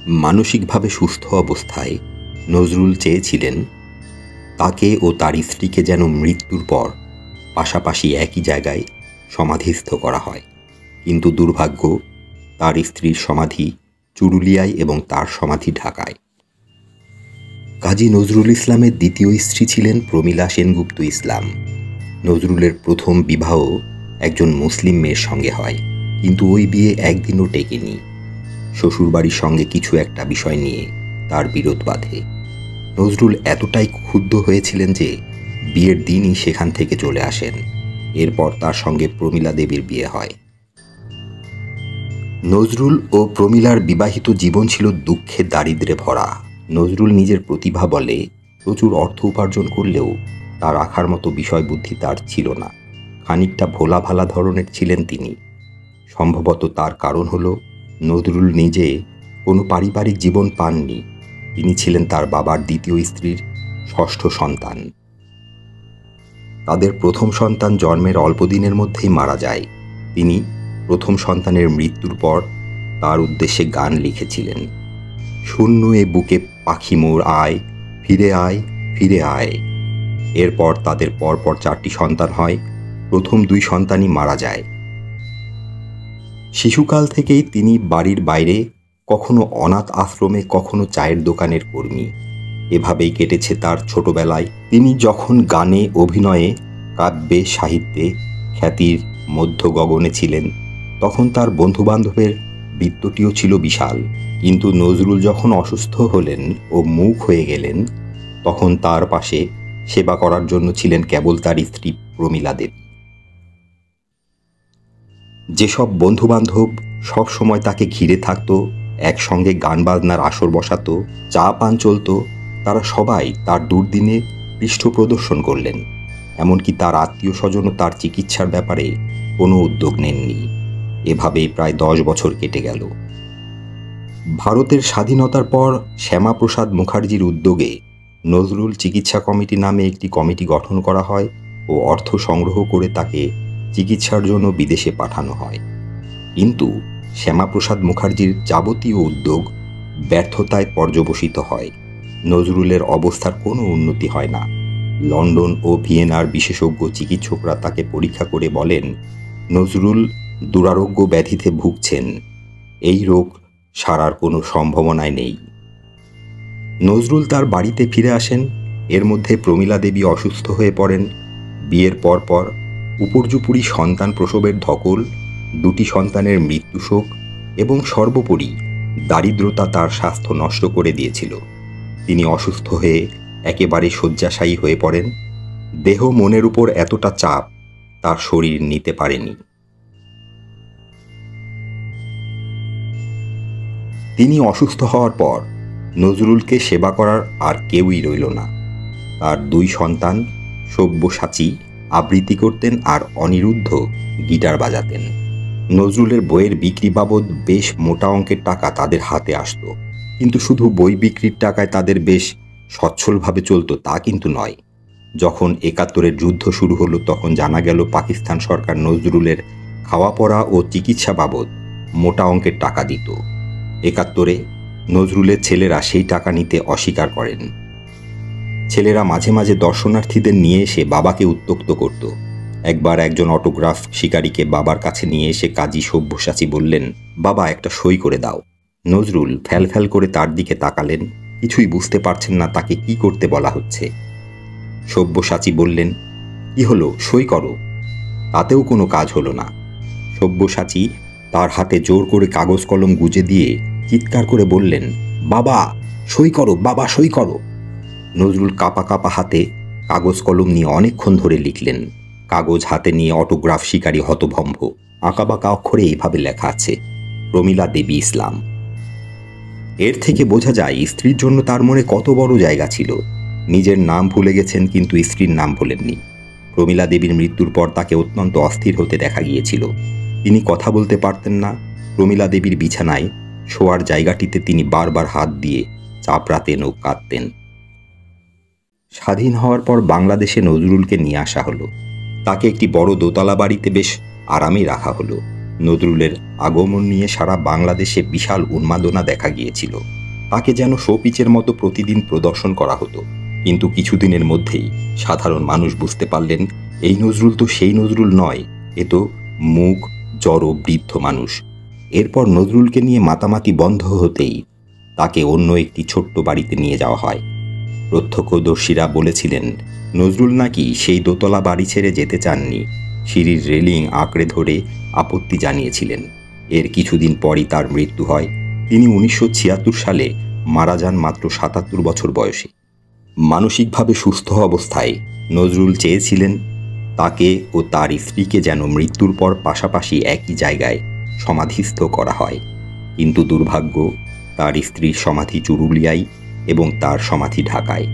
মানসিকভাবে সুস্থ অবস্থায় নজরুল চেয়েছিলেন তাকে ও তার স্ত্রীকে যেন মৃত্যুর পর পাশাপাশি একই জায়গায় সমাধিস্থ করা হয়, কিন্তু দুর্ভাগ্য, তার স্ত্রীর সমাধি চুরুলিয়ায় এবং তার সমাধি ঢাকায়। কাজী নজরুল ইসলামের দ্বিতীয় স্ত্রী ছিলেন প্রমীলা সেনগুপ্ত ইসলাম। নজরুলের প্রথম বিবাহ একজন মুসলিম মেয়ের সঙ্গে হয়, কিন্তু ওই বিয়ে একদিনও টেকেনি। শ্বশুরবাড়ির সঙ্গে কিছু একটা বিষয় নিয়ে তার বিরোধ বাধে। নজরুল এতটাই ক্ষুব্ধ হয়েছিলেন যে বিয়ের দিনই সেখান থেকে চলে আসেন। এরপর তার সঙ্গে প্রমীলা দেবীর বিয়ে হয়। নজরুল ও প্রমীলার বিবাহিত জীবন ছিল দুঃখে দারিদ্র্যে ভরা। নজরুল নিজের প্রতিভা বলে প্রচুর অর্থ উপার্জন করলেও তা রাখার মতো বিষয় বুদ্ধি তার ছিল না। খানিকটা ভোলা ভালা ধরনের ছিলেন তিনি। সম্ভবত তার কারণ হলো নজরুল নিজে কোনো পারিবারিক জীবন পাননি। তিনি ছিলেন তার বাবার দ্বিতীয় স্ত্রীর ষষ্ঠ সন্তান। তাদের প্রথম সন্তান জন্মের অল্প দিনের মধ্যেই মারা যায়। তিনি প্রথম সন্তানের মৃত্যুর পর তার উদ্দেশ্যে গান লিখেছিলেন। শূন্য এ বুকে পাখি মোর আয়, ফিরে আয়, ফিরে আয়। এরপর তাদের পরপর 4টি সন্তান হয়। প্রথম 2 সন্তানই মারা যায়। শিশুকাল থেকেই তিনি বাড়ির বাইরে, কখনো অনাথ আশ্রমে, কখনো চায়ের দোকানের কর্মী। এভাবেই কেটেছে তার ছোটবেলায়। তিনি যখন গানে, অভিনয়ে, কাব্যে, সাহিত্যে খ্যাতির মধ্য গগনে ছিলেন, তখন তার বন্ধুবান্ধবের বৃত্তটিও ছিল বিশাল। কিন্তু নজরুল যখন অসুস্থ হলেন ও মুখ হয়ে গেলেন, তখন তার পাশে সেবা করার জন্য ছিলেন কেবল তার স্ত্রী প্রমীলা দেবী। যেসব বন্ধুবান্ধব সব সময় তাকে ঘিরে থাকত, একসঙ্গে গান বাজনার আসর বসাতো, চা পান চলত, তারা সবাই তার দুর্দিনে পৃষ্ঠ প্রদর্শন করলেন। এমনকি তার আত্মীয় স্বজনও তার চিকিৎসার ব্যাপারে কোনো উদ্যোগ নেননি। এভাবেই প্রায় 10 বছর কেটে গেল। ভারতের স্বাধীনতার পর শ্যামাপ্রসাদ মুখার্জির উদ্যোগে নজরুল চিকিৎসা কমিটি নামে একটি কমিটি গঠন করা হয় ও অর্থ সংগ্রহ করে তাকে চিকিৎসার জন্য বিদেশে পাঠানো হয়। কিন্তু শ্যামাপ্রসাদ মুখার্জির যাবতীয় উদ্যোগ ব্যর্থতায় পর্যবসিত হয়। নজরুলের অবস্থার কোনো উন্নতি হয় না। লন্ডন ও ভিয়েনার বিশেষজ্ঞ চিকিৎসকরা তাকে পরীক্ষা করে বলেন, নজরুল দুরারোগ্য ব্যাধিতে ভুগছেন, এই রোগ সারার কোনো সম্ভাবনাই নেই। নজরুল তার বাড়িতে ফিরে আসেন। এর মধ্যে প্রমীলা দেবী অসুস্থ হয়ে পড়েন। বিয়ের পর উপর্যুপরি সন্তান প্রসবের ধকল, 2টি সন্তানের মৃত্যু শোক এবং সর্বোপরি দারিদ্রতা তার স্বাস্থ্য নষ্ট করে দিয়েছিল। তিনি অসুস্থ হয়ে একেবারে শয্যাশায়ী হয়ে পড়েন। দেহ মনের উপর এতটা চাপ তার শরীর নিতে পারেনি। তিনি অসুস্থ হওয়ার পর নজরুলকে সেবা করার আর কেউই রইল না। তার 2 সন্তান সব্যসাচী আবৃত্তি করতেন আর অনিরুদ্ধ গিটার বাজাতেন। নজরুলের বইয়ের বিক্রি বাবদ বেশ মোটা অঙ্কের টাকা তাদের হাতে আসত, কিন্তু শুধু বই বিক্রির টাকায় তাদের বেশ সচ্ছলভাবে চলত তা কিন্তু নয়। যখন 71-এর যুদ্ধ শুরু হলো, তখন জানা গেল পাকিস্তান সরকার নজরুলের খাওয়া পড়া ও চিকিৎসা বাবদ মোটা অঙ্কের টাকা দিত। 71-এ নজরুলের ছেলেরা সেই টাকা নিতে অস্বীকার করেন। ছেলেরা মাঝে মাঝে দর্শনার্থীদের নিয়ে এসে বাবাকে উত্ত্যক্ত করত। একবার একজন অটোগ্রাফ শিকারীকে বাবার কাছে নিয়ে এসে কাজী সব্যসাচী বললেন, বাবা একটা সই করে দাও। নজরুল ফ্যাল করে তার দিকে তাকালেন। কিছুই বুঝতে পারছেন না তাকে কি করতে বলা হচ্ছে। সব্যসাচী বললেন, কি হলো, সই করো। তাতেও কোনো কাজ হলো না। সব্যসাচী তার হাতে জোর করে কাগজ কলম গুজে দিয়ে চিৎকার করে বললেন, বাবা সই করো, বাবা সই করো। নজরুল কাঁপা কাঁপা হাতে কাগজ কলম নিয়ে অনেকক্ষণ ধরে লিখলেন। কাগজ হাতে নিয়ে অটোগ্রাফ শিকারী হতভম্ব। আঁকাবাঁকা অক্ষরে এইভাবে লেখা আছে, প্রমীলা দেবী ইসলাম। এর থেকে বোঝা যায় স্ত্রীর জন্য তার মনে কত বড় জায়গা ছিল। নিজের নাম ভুলে গেছেন, কিন্তু স্ত্রীর নাম ভোলেননি। প্রমীলা দেবীর মৃত্যুর পর তাকে অত্যন্ত অস্থির হতে দেখা গিয়েছিল। তিনি কথা বলতে পারতেন না। প্রমীলা দেবীর বিছানায় শোয়ার জায়গাটিতে তিনি বারবার হাত দিয়ে চাপড়াতেন ও কাঁদতেন। স্বাধীন হওয়ার পর বাংলাদেশে নজরুলকে নিয়ে আসা হলো। তাকে একটি বড় দোতলা বাড়িতে বেশ আরামেই রাখা হলো। নজরুলের আগমন নিয়ে সারা বাংলাদেশে বিশাল উন্মাদনা দেখা গিয়েছিল। তাকে যেন শোপিচের মতো প্রতিদিন প্রদর্শন করা হতো। কিন্তু কিছুদিনের মধ্যেই সাধারণ মানুষ বুঝতে পারলেন এই নজরুল তো সেই নজরুল নয়, এ তো মুখ জড়ো বৃদ্ধ মানুষ। এরপর নজরুলকে নিয়ে মাতামাতি বন্ধ হতেই তাকে অন্য একটি ছোট্ট বাড়িতে নিয়ে যাওয়া হয়। প্রত্যক্ষদর্শীরা বলেছিলেন নজরুল নাকি সেই দোতলা বাড়ি ছেড়ে যেতে চাননি, সিঁড়ির রেলিং আঁকড়ে ধরে আপত্তি জানিয়েছিলেন। এর কিছুদিন পরই তার মৃত্যু হয়। তিনি 1976 সালে মারা যান মাত্র 77 বছর বয়সে। মানসিকভাবে সুস্থ অবস্থায় নজরুল চেয়েছিলেন তাকে ও তার স্ত্রীকে যেন মৃত্যুর পর পাশাপাশি একই জায়গায় সমাধিস্থ করা হয়। কিন্তু দুর্ভাগ্য, তার স্ত্রীর সমাধি চুরুলিয়ায় এবং তার সমাধি ঢাকায়।